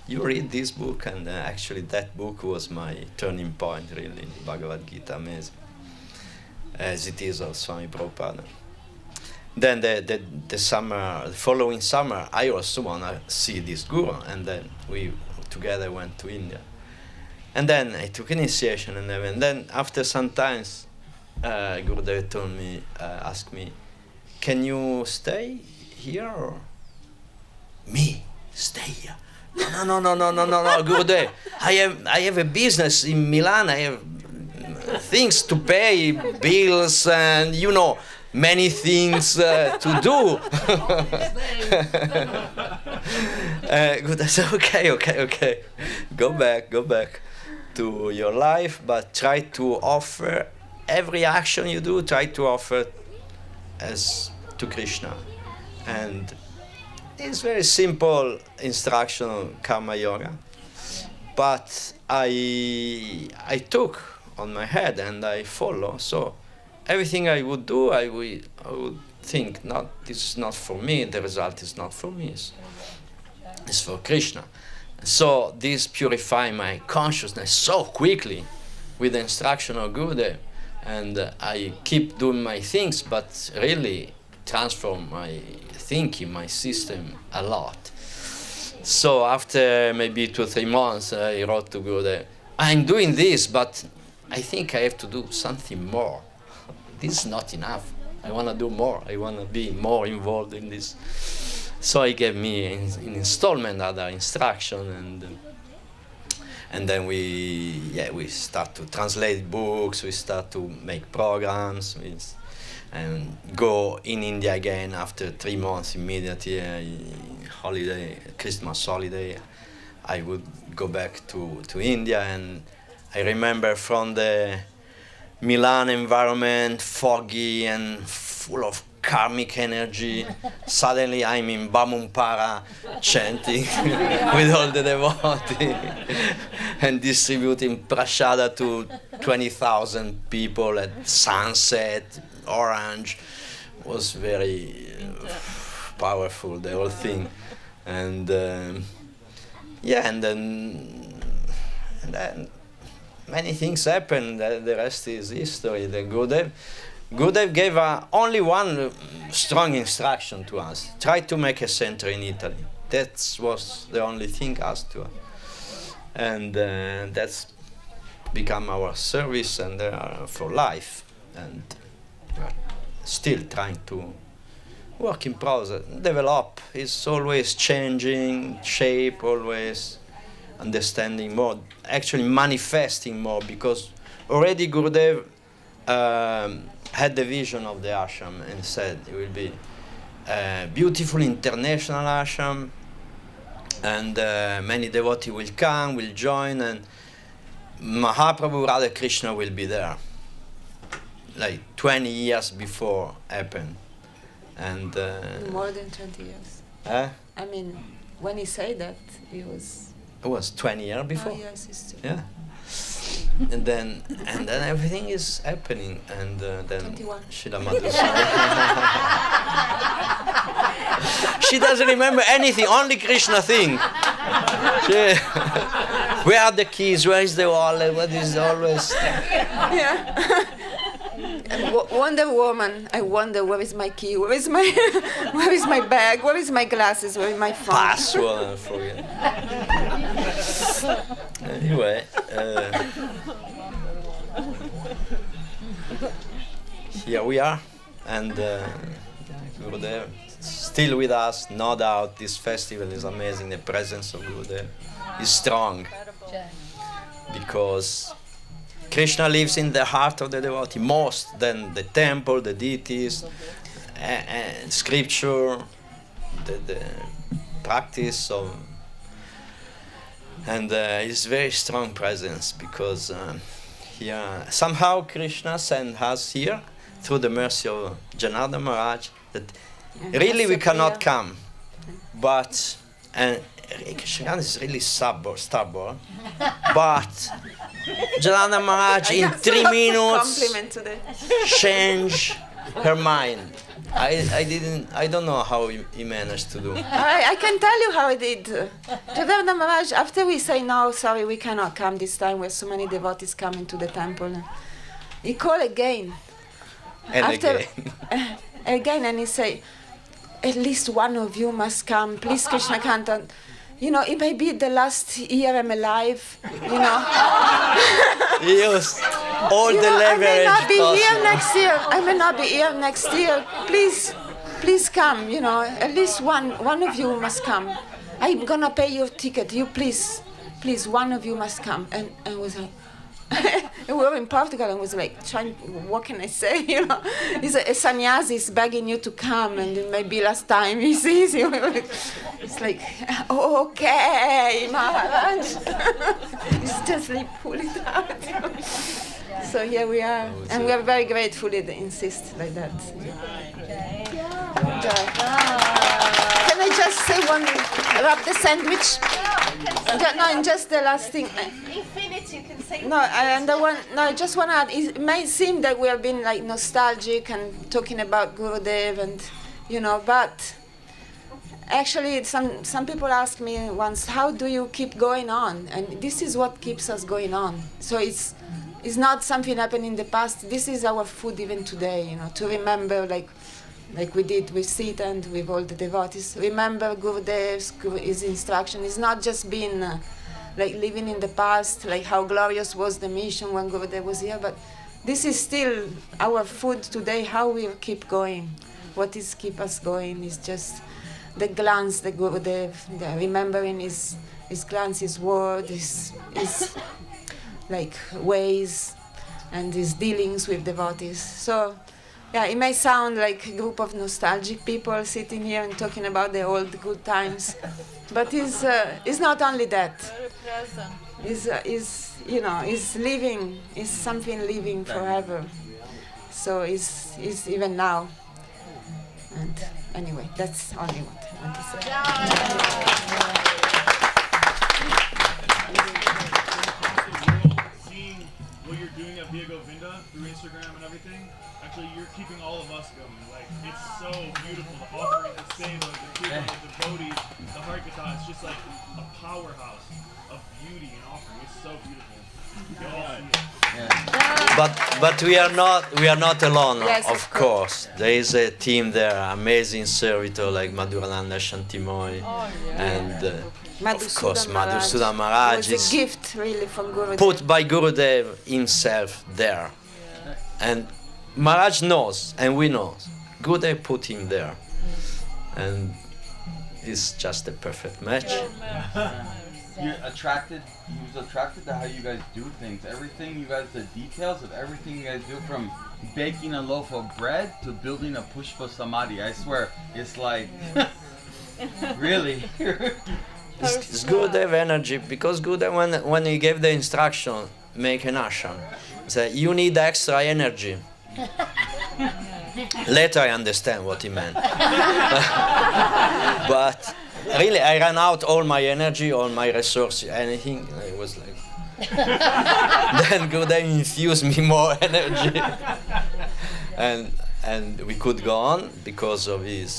You read this book, and actually that book was my turning point, really. Bhagavad Gita, amazing. As it is of Swami Prabhupada. Then the following summer, I also want to see this guru, and then we together went to India. And then I took initiation, and then after some times, Gurudev asked me, can you stay here? Or? Me? Stay here? No, Gurudev. I have a business in Milan. I have things to pay, bills, and many things to do. Good. I said, okay. Go back to your life, but try to offer every action you do. Try to offer as to Krishna, and it's very simple instruction on karma yoga. But I took on my head and I follow. So everything I would do, I would think, this is not for me, the result is not for me, it's for Krishna. So this purified my consciousness so quickly with the instruction of Gurudev, and I keep doing my things, but really transform my thinking, my system a lot. So after maybe 2 or 3 months, I wrote to Gurudev, I'm doing this, but I think I have to do something more. This is not enough. I want to do more. I want to be more involved in this. So he gave me in installment other instruction, and then we start to translate books. We start to make programs, and go in India again after 3 months immediately. Holiday, Christmas holiday, I would go back to India, and I remember from the Milan environment, foggy and full of karmic energy. Suddenly I'm in Bamumpara chanting with all the devotees and distributing prasada to 20,000 people at sunset, orange. It was very powerful, the whole thing. And and then many things happened. The rest is history. The Gurudev gave only one strong instruction to us: try to make a center in Italy. That was the only thing asked to us, and that's become our service and for life. And we're still trying to work in process, develop. It's always changing shape, always understanding more, actually manifesting more, because already Gurudev had the vision of the ashram and said it will be a beautiful international ashram, and many devotees will come, will join, and Mahaprabhu Radha Krishna will be there, like 20 years before happened. And more than 20 years. I mean, when he said that, it was 20 years before. Oh, yes, it's true. Yeah. and then everything is happening, and then Srila Madhusudana. She doesn't remember anything, only Krishna thing. Where are the keys? Where is the wallet? What is always? Yeah. Wonder Woman. I wonder, where is my key? Where is my where is my bag? Where is my glasses? Where is my phone? Password, I forget. Anyway, here we are, and Gurudev still with us, no doubt. This festival is amazing. The presence of Gurudev is strong, because Krishna lives in the heart of the devotee most than the temple, the deities, and scripture, the practice of, and his very strong presence, because here somehow Krishna sent us here through the mercy of Janardhan Maharaj that really we cannot come, but Krishna is really stubborn, but Janardhan Maharaj in 3 minutes changed her mind. I don't know how he managed to do. I can tell you how he did. Janardhan Maharaj, after we say no, sorry, we cannot come this time, where so many devotees coming to the temple, he called again. And again, and he say, at least one of you must come, please, Krishna Kanta. You know, it may be the last year I'm alive, you know. He used all the leverage. I may not be here next year. I may not be here next year. Please come, you know. At least one of you must come. I'm gonna pay your ticket. You please, one of you must come. And I was like, we were in Portugal and was like, what can I say, you know? He's a sannyasi is begging you to come, and it may be last time he sees you. It's like, okay, Maharaj. It's just like, pull it out. So here we are, and we are very grateful that they insist like that. Can I just say wrap the sandwich? No, and just the last thing. Infinity, you can say. I just want to add, it may seem that we have been like nostalgic and talking about Gurudev and, you know, but actually some people ask me once, how do you keep going on? And this is what keeps us going on. So it's not something happened in the past. This is our food even today, you know, to remember like we did with Sita and with all the devotees. Remember Gurudev's, his instruction. It's not just being like living in the past, like how glorious was the mission when Gurudev was here, but this is still our food today, how we keep going. What is keep us going is just the glance, the Gurudev, remembering his glance, his word, his like ways, and his dealings with devotees. So yeah, it may sound like a group of nostalgic people sitting here and talking about the old good times, but it's not only that. It's living. It's something living forever. So it's even now. And anyway, that's only what I want to say. Seeing what you're doing at Via Govinda through Instagram and everything, actually you're keeping all of us going. Like, it's so beautiful. The offering, the seva, the kirtan, the devotees, the harikatha. It's just like a powerhouse of beauty and offering. It's so beautiful. You all see it. But we are not alone, Yes, of course. There is a team there, amazing servitor like Madhurananda Shantimoi, and of course Madhusudan Maharaj was is a gift really from Gurudev. put by Gurudev himself there, and Maharaj knows, and we know. Gurudev put him there, and it's just a perfect match. He was attracted to how you guys do things. Everything you guys, the details of everything you guys do, from baking a loaf of bread to building a pushpa samadhi. I swear, it's like, really. It's Gurudev energy, because Gurudev, when he gave the instruction, make an ashram, said, you need extra energy. Later I understand what he meant. But really, I ran out all my energy, all my resources, anything. I was like, then Gurudev infused me more energy, and we could go on because of his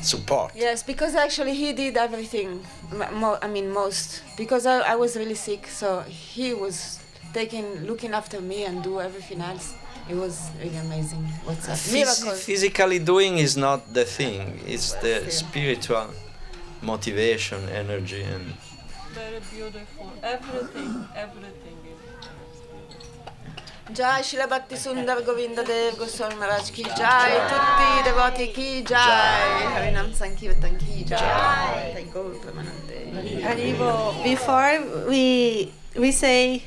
support. Yes, because actually he did everything. Most, because I was really sick, so he was looking after me and do everything else. It was really amazing. What's a miracle? Physically doing is not the thing. It's the spiritual motivation, energy, and Very beautiful. Everything is. Jai Srila Bhakti Sundar Govinda Dev Goswami Maharaj ki Jai, tutti i devoti ki Jai, Harinam Sankirtan ki Jai, Jai Gaur Premanande. Haribo, before we say,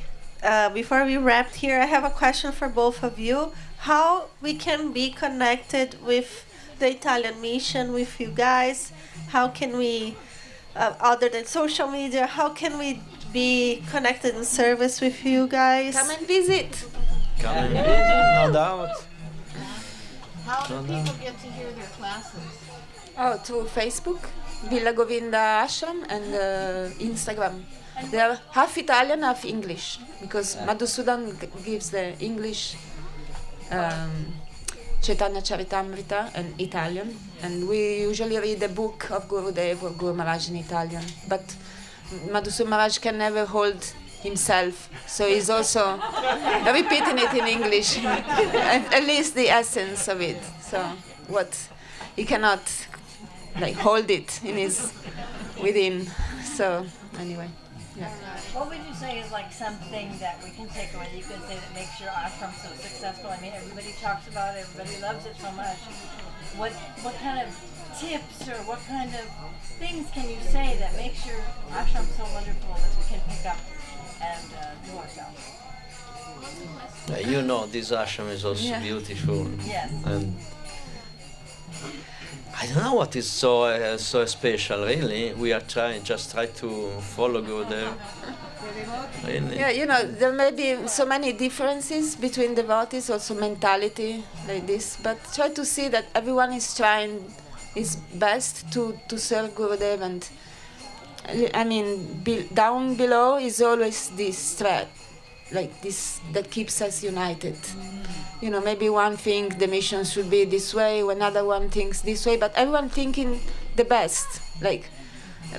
before we wrap here, I have a question for both of you. How we can be connected with the Italian mission, with you guys? How can we, other than social media, how can we be connected in service with you guys? Come and visit. come and visit, no doubt. How do people get to hear their classes? Oh, through Facebook, Villa Govinda Ashram, and Instagram. They are half Italian, half English, because Madhusudan gives the English Chaitanya Charitamrita and Italian, and we usually read the book of Gurudev or Guru Maharaj in Italian. But Madhusudan Maharaj can never hold himself, so he's also repeating it in English, at least the essence of it. So what he cannot hold it in his within. So anyway. Yeah. What would you say is something that we can take away? You could say that makes your ashram so successful. I mean, everybody talks about it, everybody loves it so much. What kind of tips or what kind of things can you say that makes your ashram so wonderful that we can pick up and do ourselves? You know, this ashram is also beautiful. Yes. And I don't know what is so special, really. We are try to follow Gurudev. Really. Yeah, there may be so many differences between devotees, also mentality like this, but try to see that everyone is trying his best to serve Gurudev, and down below is always this thread, this that keeps us united. Maybe one thinks the mission should be this way, another one thinks this way, but everyone thinking the best,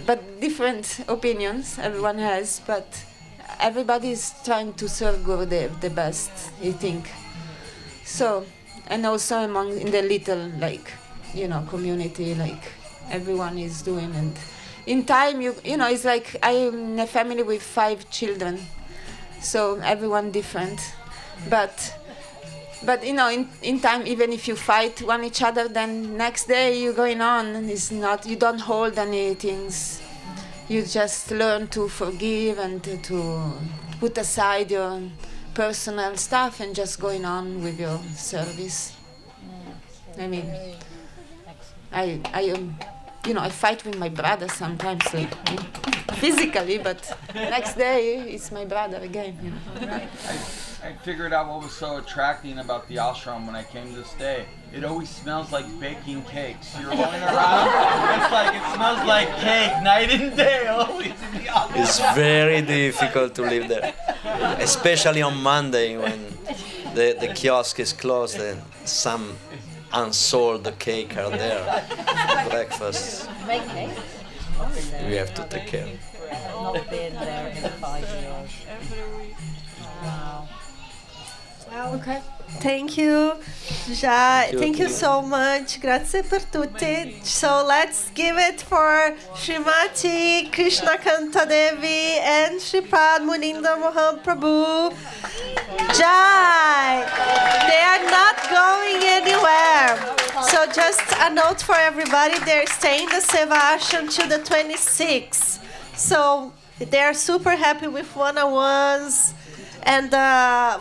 but different opinions everyone has, but everybody is trying to serve Gurudev the best, I think. So, and also in the little, community, everyone is doing, and in time, it's like I'm in a family with 5 children, so everyone different, but in time, even if you fight one each other, then next day you're going on, and you don't hold any things. You just learn to forgive and to put aside your personal stuff and just going on with your service. I mean, I fight with my brother sometimes. physically, but next day it's my brother again. I figured out what was so attracting about the ashram when I came to stay. It always smells like baking cakes. You're going around, it's like it smells like cake night and day always in the ashram. It's very difficult to live there, especially on Monday when the kiosk is closed and some unsold cake are there. Breakfast. Make cake. We have to take care. I've not been there in 5 years. Wow. Okay. Thank you, thank you so much. Grazie per tutti. So let's give it for Srimati Krishna Kanta Devi and Sripad Munindra Mohan Prabhu. Jai! They are not going anywhere. So just a note for everybody, they're staying the Seva Ashram till the 26th. So they're super happy with one-on-ones. And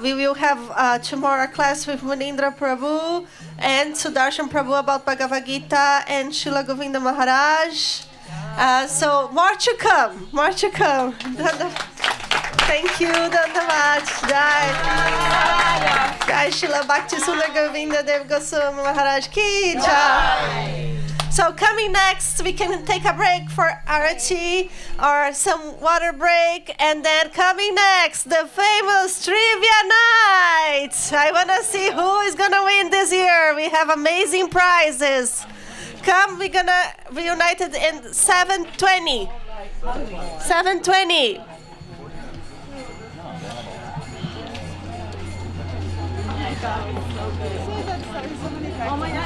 we will have tomorrow a class with Munindra Prabhu and Sudarshan Prabhu about Bhagavad Gita and Srila Govinda Maharaj. So more to come, more to come. Thank you, Dandavad. Jai. Jai Srila Bhakti Sundar Govinda Dev Goswami Maharaj Ki Jai. So coming next, we can take a break for Arati or some water break. And then coming next, the famous Trivia Night. I want to see who is going to win this year. We have amazing prizes. Come, we're going to reunite it in 7:20. 7:20. Oh my God.